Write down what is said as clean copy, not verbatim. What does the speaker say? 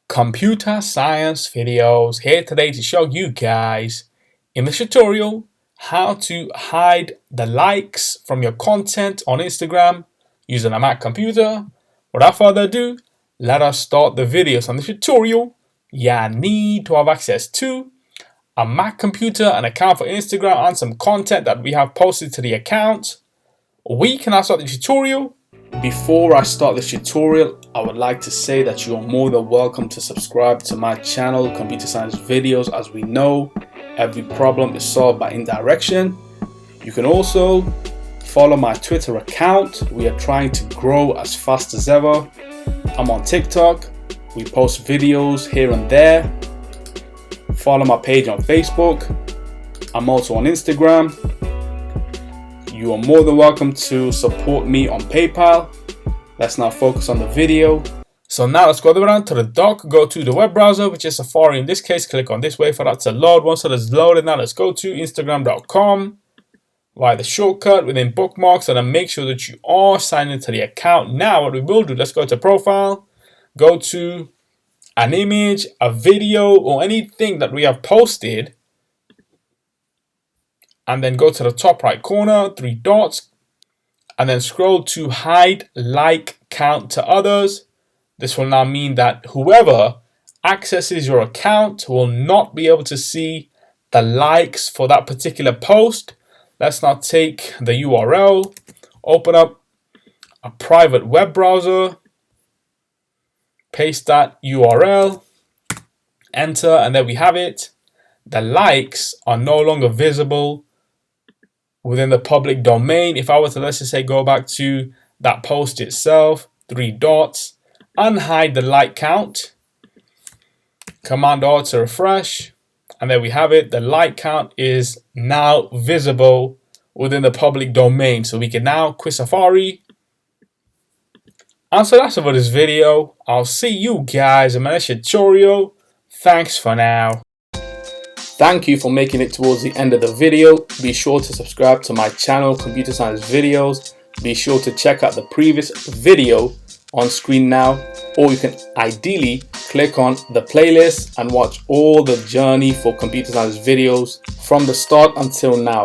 Computer Science Videos here today to show you guys in this tutorial how to hide the likes from your content on Instagram using a Mac computer. Without further ado, let us start the video. So on this tutorial, you need to have access to a Mac computer, an account for Instagram, and some content that we have posted to the account. We can now start the tutorial. Before I start this tutorial, I would like to say that you are more than welcome to subscribe to my channel, Computer Science Videos. As we know, every problem is solved by indirection. You can also follow my Twitter account. We are trying to grow as fast as ever. I'm on TikTok. We post videos here and there. Follow my page on Facebook. I'm also on Instagram. You are more than welcome to support me on PayPal. Let's now focus on the video. So now let's go around to the dock, go to the web browser, which is Safari in this case. Click on this way for that to load. Once it is loaded, now let's go to Instagram.com via the shortcut within bookmarks, and then make sure that you are signed into the account. Now what we will do, let's go to profile, go to an image, a video, or anything that we have posted. And then go to the top right corner, 3 dots, and then scroll to hide like count to others. This will now mean that whoever accesses your account will not be able to see the likes for that particular post. Let's now take the URL, open up a private web browser, paste that URL, enter, and there we have it. The likes are no longer visible within the public domain. If I were to, let's just say, go back to that post itself, 3 dots, unhide the like count, Command R to refresh, and there we have it. The like count is now visible within the public domain. So we can now quit Safari. And so that's it for this video. I'll see you guys in my next tutorial. Thanks for now. Thank you for making it towards the end of the video. Be sure to subscribe to my channel, Computer Science Videos. Be sure to check out the previous video on screen now, or you can ideally click on the playlist and watch all the journey for Computer Science Videos from the start until now.